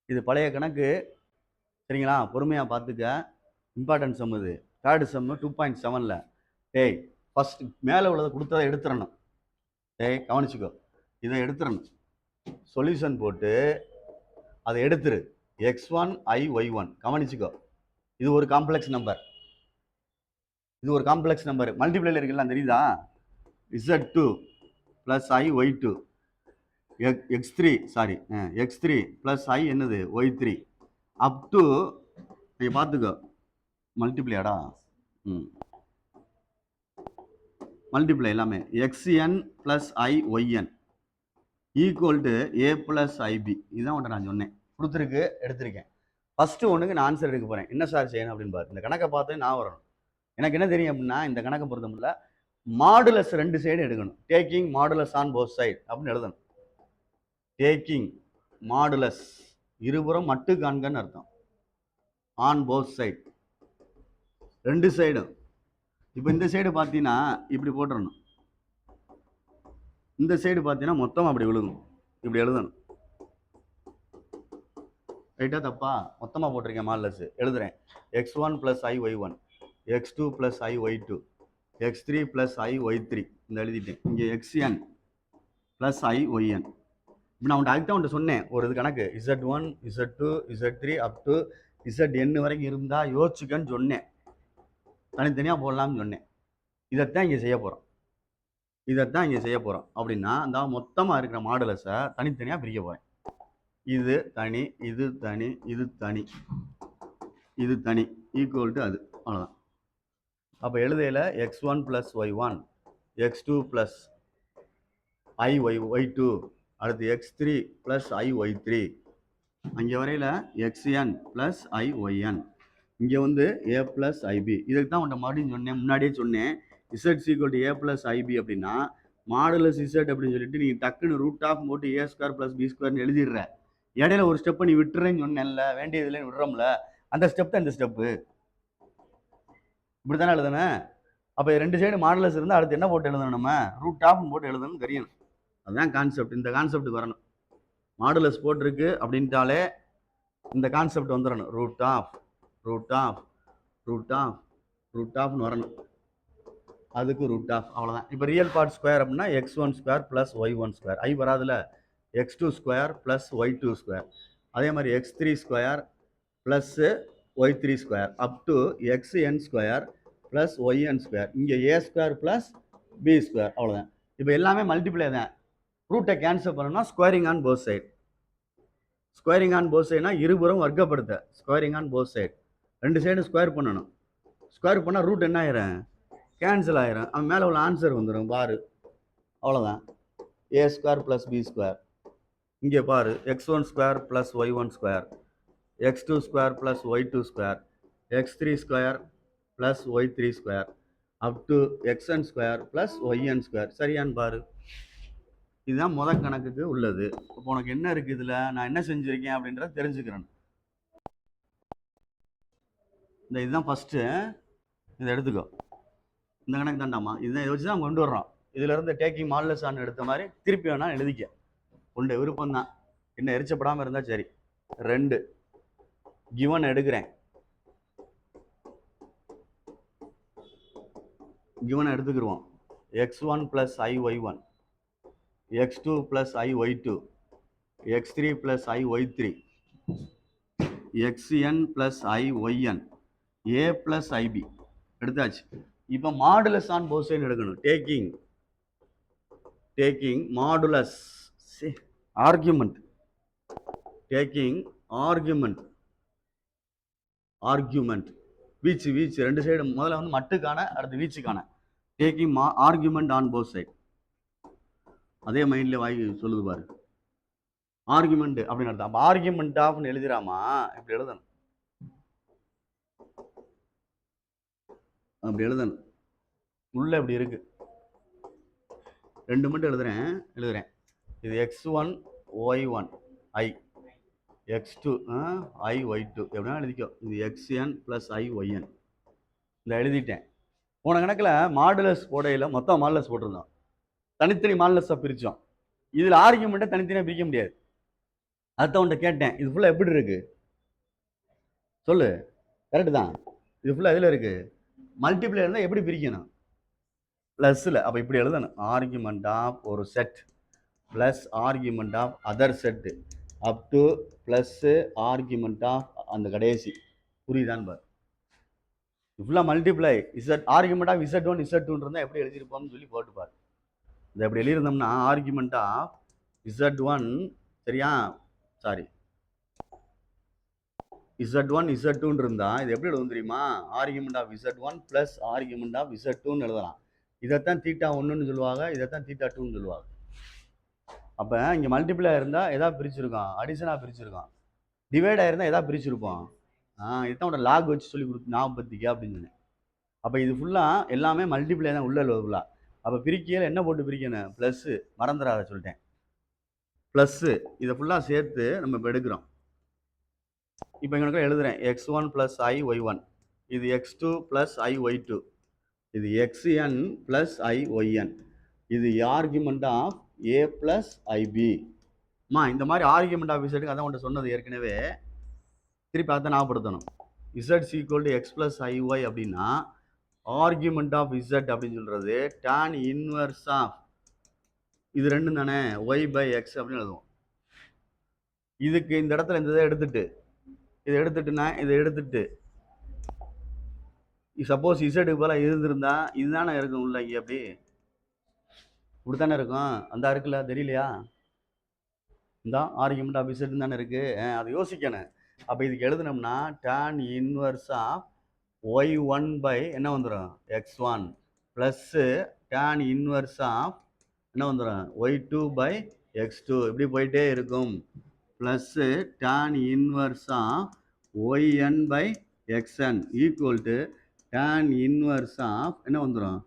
இது பழைய கணக்கு. சரிங்களா? பொறுமையாக பார்த்துக்க. இம்பார்ட்டன்ட் சம் இது. தேர்டு சம்மு 2.7ல். டேய் ஃபஸ்ட் மேலே உள்ளதை கொடுத்ததை எடுத்துடணும். டேய் கவனிச்சுக்கோ, இதை எடுத்துடணும். சொல்யூஷன் போட்டு அதை எடுத்துரு. x1 i y1 கவனிச்சுக்கோ. இது ஒரு காம்ப்ளெக்ஸ் நம்பர். இது ஒரு காம்ப்ளெக்ஸ் நம்பர். மல்டிப்ளைல இருக்குல்ல, தெரியுதா? z2 + i y2 x3 + i என்னது y3 அப் டு நீ பார்த்துக்கோ. மல்டிப்ளையாடா? மல்டிப்ளை எல்லாமே xn + i yn equal to a + ib. இதுதான் உன்ட்ட நான் சொன்னேன். கொடுத்துருக்கு, எடுத்திருக்கேன். ஃபஸ்ட்டு ஒன்றுக்கு நான் ஆன்சர் எடுக்க போகிறேன். என்ன சார் செய்யணும் அப்படின்னு பாரு. இந்த கணக்கை பார்த்து நான் வரணும். எனக்கு என்ன தெரியும் அப்படின்னா, இந்த கணக்கை பொறுத்த முடியல மாடுலஸ் 2 சைடு எடுக்கணும். Taking modulus on both side அப்படின்னு எழுதணும். டேக்கிங் மாடுலஸ் இருபுறம் மட்டு காண்கன்னு அர்த்தம். ஆன் போத் சைடு 2 சைடும். இப்போ இந்த சைடு பார்த்தீங்கன்னா இப்படி போட்டுறணும். இந்த சைடு பார்த்தீங்கன்னா மொத்தம் அப்படி விழுகும். இப்படி எழுதணும். ரைட்டா தப்பா? மொத்தமாக போட்டிருக்கேன் மாடுலஸ். எழுதுறேன். x1 + i y1 x2 + i y2 x3 + i y3 இந்த எழுதிட்டேன். இங்கே xn + i yn. இப்போ நான் அதுக்கு தான் சொன்னேன் ஒரு இது கணக்கு. z1 z2 z3 up to zn வரைக்கும் இருந்தால் யோசிச்சுக்கன்னு சொன்னேன். தனித்தனியாக போடலாம்னு சொன்னேன். இதைத்தான் இங்கே செய்ய போகிறோம். அப்படின்னா அந்த மொத்தமாக இருக்கிற மாடுலஸை தனித்தனியாக பிரிக்க போகிறேன். இது தனி, இது தனி, இது தனி, இது தனி ஈக்குவல் டு அது. அவ்வளோதான். அப்போ எழுதையில் x1 + y1 x2 + i y2 அடுத்து x3 + i y3 அங்கே வரையில் xn + i yn இங்கே வந்து a + ib. இதுக்கு தான் உன்ட்ட மறுபடியும் சொன்னேன், முன்னாடியே சொன்னேன். z = a + ib அப்படின்னா மாடுலஸ் z அப்படின்னு சொல்லிட்டு நீங்கள் டக்குன்னு √ போட்டு a² + b² எழுதிடுற. இடையில ஒரு ஸ்டெப்பை நீ விட்டுறேன்னு சொன்னேன்ல, வேண்டியதுல விடுறோம்ல, அந்த ஸ்டெப் தான் இந்த ஸ்டெப்பு. இப்படி தானே எழுதணும். அப்போ 2 சைடு மாடுலஸ் இருந்தால் அடுத்து என்ன போட்டு எழுதணும்? நம்ம √ போட்டு எழுதணும் தெரியணும். அதுதான் கான்செப்ட். இந்த கான்செப்ட் வரணும். மாடுலஸ் போட்டிருக்கு அப்படின்ட்டாலே இந்த கான்செப்ட் வந்துடணும். √ வரணும். அதுக்கு √ அவ்வளோதான். இப்போ ரியல் பார்ட் ஸ்கொயர் அப்படின்னா x1² + y1². ஐ வராதுல. x2² + y2². அதே மாதிரி x3² + y3² up to xn² + yn². இங்கே a² + b². அவ்வளோதான். இப்போ எல்லாமே மல்டிப்ளை தான். ரூட்டை கேன்சல் பண்ணணும்னா squaring on both side. Squaring on both சைடுனா இருபுறம் வர்க்கப்படுத்த. ஸ்கொயரிங் ஆன் போத் சைடு 2 சைடும் ஸ்கொயர் பண்ணணும். ஸ்கொயர் பண்ணால் ரூட் என்ன ஆயிரும்? கேன்சல் ஆயிரும். அவன் மேலே உள்ள ஆன்சர் வந்துடும் பாரு. அவ்வளோதான். a² + b². இங்கே பாரு x1² + y1², x2² + y2², x3² + y3² up to xn² + yn². சரியான்னு பாரு. இதுதான் முதல் கணக்குக்கு உள்ளது. இப்போ உனக்கு என்ன இருக்குது இதில், நான் என்ன செஞ்சுருக்கேன் அப்படின்றத தெரிஞ்சுக்கிறேன். இதுதான் ஃபஸ்ட்டு. இதை எடுத்துக்கோ. இந்த கணக்கு தாண்டாமா. இதை வச்சு தான் கொண்டு வர்றோம். இதில் இருந்து டேக்கிங் மாடுலஸ் ஆன் எடுத்த மாதிரி திருப்பி வேணால் எழுதிக்க. உண்டு விருப்பம் தான். என்ன எரிச்சப்படாமல் இருந்தால் சரி. 2 கிவன் எடுக்கிறேன். கிவனை எடுத்துக்கிடுவோம். x1 + i y1 x2 + i y2 x3 + i y3 xn + i yn a + ib எடுத்தாச்சு. இப்போ மாடுலஸ் ஆன் போத் சைடு எடுக்கணும். Taking modulus argument. வீச்சு 2 சைடு. முதல்ல வந்து மட்டுக்கான, அடுத்து வீச்சுக்கான. Taking argument on both side. அதே மைண்ட்ல வாங்கி சொல்லுது பாரு. ஆர்குமெண்ட் அப்படின்னு அர்த்தம். அப்போ ஆர்குமெண்ட் ஆஃப்னு எழுதிடாமா, இப்படி எழுதணும். அப்படி எழுதணும். உள்ள இப்படி இருக்கு. 2 மட்டும் எழுதுறேன். இது x1 y1 i x2 i y2 எப்படின்னா எழுதிக்கோ. இது xn + i yn. இந்த எழுதிட்டேன். போன கணக்கில் மாடுலஸ் போடையில் மொத்தம் மாடுலஸ் போட்டிருந்தோம். தனித்தனி மாடுலஸை பிரித்தோம். இதில் ஆர்குமெண்ட்டை தனித்தனியாக பிரிக்க முடியாது. அதான் உன்ட்ட கேட்டேன், இது ஃபுல்லா எப்படி இருக்கு சொல்லு. கரெக்டு தான். இது ஃபுல்லா எதில் இருக்கு? மல்டிப்ளை இருந்தால் எப்படி பிரிக்கணும்? ப்ளஸ்ஸில். அப்போ இப்படி எழுதணும், ஆர்குமெண்ட் ஆஃப் ஒரு set plus argument of other set up to plus argument of அந்த கடைசி. புரியுதான்னு பாரு. ஃபுல்லாக multiply Z argument of Z1 Z2 இருந்தால் எப்படி எழுதியிருப்போம்னு சொல்லி போட்டுப்பார். இதை எப்படி எழுதியிருந்தோம்னா ஆர்குமெண்ட் ஆஃப் Z1 சரியா, சாரி Z1 Z2 இருந்தா இது எப்படி எழுதும் தெரியுமா? Argument of Z1 plus argument of Z2 எழுதலாம். இதைத்தான் தீட்டா 1ன்னு சொல்லுவாங்க, இதைத்தான் தீட்டா 2ன்னு சொல்லுவாங்க. அப்போ இங்கே மல்டிப்ளை இருந்தால் எதா பிரிச்சிருக்கோம்? அடிஷனாக பிரிச்சிருக்கோம். டிவைட் ஆயிருந்தால் எதா பிரிச்சிருப்போம்? இதுதான் உன்னோட லாக் வச்சு சொல்லி கொடுத்து ஞாபகப்படுத்திக்க அப்படின்னு சொன்னேன். அப்போ இது ஃபுல்லாக எல்லாமே மல்டிப்ளை தான் உள்ள ஃபுல்லாக. அப்போ பிரிக்கையில் என்ன போட்டு பிரிக்கணும்? ப்ளஸ்ஸு, மறந்துடாத சொல்லிட்டேன். ப்ளஸ்ஸு இதை ஃபுல்லாக சேர்த்து நம்ம இப்போ எடுக்கிறோம். இப்போ எங்களுக்கு எழுதுறேன் x1 + i(y1), இது x2 + i(y2), இது xn + i(yn), இது ஆர்குமெண்ட் ஆஃப் a + ib. இந்த மாதிரி ஆர்குமெண்ட் ஆஃப் இசட்டுக்கு அதான் உன்ட்ட சொன்னது ஏற்கனவே, திருப்பி அதை ஞாபகப்படுத்தணும். z = x + iy அப்படின்னா ஆர்குமெண்ட் ஆஃப் z அப்படின்னு சொல்றது tan இன்வர்ஸ் ஆஃப் இது ரெண்டும் தானே y/x அப்படின்னு எழுதுவோம். இதுக்கு இந்த இடத்துல இந்த இதை எடுத்துட்டு சப்போஸ் இசட்டுக்கு பதிலாக இருந்திருந்தா இதுதானே இருக்கும் உள்ள இங்கே, அப்படி இப்படித்தானே இருக்கும். அந்த இருக்குல்ல, தெரியலையா? இந்த ஆர்குமெண்ட் ஆஃப் இசட் தானே இருக்கு, அதை யோசிக்கணும். அப்போ இதுக்கு எழுதுனோம்னா tan இன்வர்ஸ் ஆஃப் y1 என்ன வந்துடும்? x1 plus tan inverse of என்ன வந்துடும்? y2/x2. இப்படி போயிட்டே இருக்கும். Plus tan inverse of yn/xn equal to tan inverse of என்ன வந்துடும்?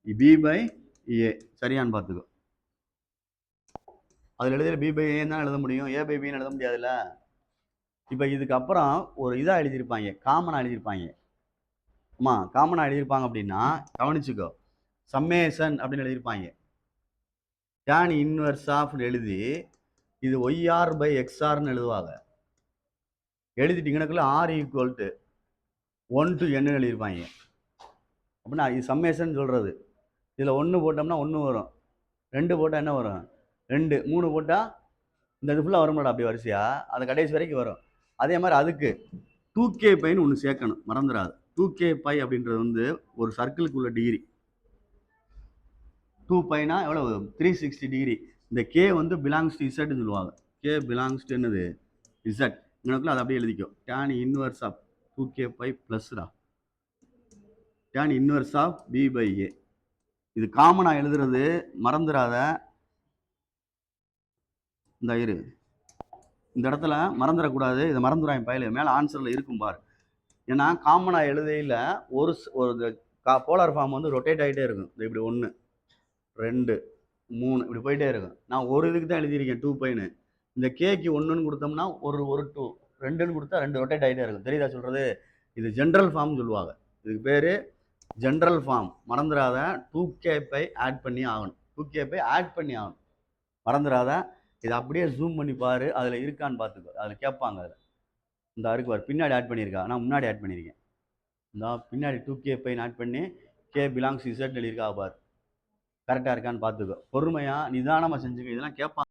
b/a. சரியான்னு பார்த்துக்கோ. அதில் எழுதிய b/a தான் எழுத முடியும், a/bன்னு எழுத முடியாதுல்ல. இப்போ இதுக்கப்புறம் ஒரு இதாக எழுதியிருப்பாங்க, காமனாக எழுதியிருப்பாங்க. காமனாக எழுதியிருப்பாங்க அப்படின்னா கவனிச்சுக்கோ, சம்மேஷன் அப்படின்னு எழுதியிருப்பாங்க. tan இன்வர்ஸ் ஆஃப் எழுதி இது yr/xrன்னு எழுதுவாங்க. எழுதிட்டீங்கன்னாக்குள்ள r = 1 to n எழுதியிருப்பாங்க. அப்படின்னா இது சம்மேஷன் சொல்றது. இதில் 1 போட்டோம்னா 1 வரும், 2 போட்டால் என்ன வரும்? 2, 3 போட்டால் இந்த இது ஃபுல்லாக வரும்ல, அப்படி வரிசையா அது கடைசி வரைக்கும் வரும். அதே மாதிரி அதுக்கு 2k பைன்னு ஒன்று சேர்க்கணும், மறந்துடாது. 2k பை அப்படின்றது வந்து ஒரு சர்க்கிளுக்கு உள்ள டிகிரி. 2 பைனா எவ்வளவு? 360 டிகிரி. இந்த k வந்து பிலாங்ஸ் டு இசட்னு சொல்லுவாங்க. k பிலாங்ஸ் டு என்னது? இசட். எனக்குள்ள அதை அப்படியே எழுதிக்கோ. tan inverse of 2k by ப்ளஸ்டா tan இன்வர்ஸ் ஆஃப் b/a. இது காமனாக எழுதுறது, மறந்துடாத. இந்த இந்த இடத்துல மறந்துடக்கூடாது, இதை மறந்துடாங்க பயில, மேலே ஆன்சரில் இருக்கும் பாரு. ஏன்னா காமனாக எழுதையில் ஒரு போலார் ஃபார்ம் வந்து ரொட்டேட் ஆகிட்டே இருக்கும். இப்படி 1 2 3 இப்படி போயிட்டே இருக்கும். நான் ஒரு இதுக்கு தான் எழுதியிருக்கேன் 2 பைன்னு. இந்த கேக்கு 1ன்னு கொடுத்தோம்னா ஒரு 2, 2ன்னு கொடுத்தா 2 ரொட்டேட் ஆகிட்டே இருக்கும். தெரியுதா சொல்கிறது? இது ஜென்ரல் ஃபார்ம் சொல்லுவாங்க. இதுக்கு பேர் ஜென்ரல் ஃபார்ம். மறந்துடாத, 2k பை ஆட் பண்ணி ஆகணும். 2k பை ஆட் பண்ணி ஆகணும், மறந்துடாத. இதை அப்படியே ஜூம் பண்ணி பாரு, அதில் இருக்கான்னு பார்த்துக்கோ. அதில் கேட்பாங்க. அதில் இந்த இருக்கு பாரு, பின்னாடி ஆட் பண்ணியிருக்கா, நான் முன்னாடி ஆட் பண்ணியிருக்கேன். இந்த பின்னாடி 2k பைன்னு ஆட் பண்ணி k பிலாங்ஸ் இசட் எழுதியிருக்கா பாரு. கரெக்டாக இருக்கான்னு பார்த்துக்கோ. பொறுமையாக நிதானமாக செஞ்சுக்க. இதெல்லாம் கேட்பாங்க.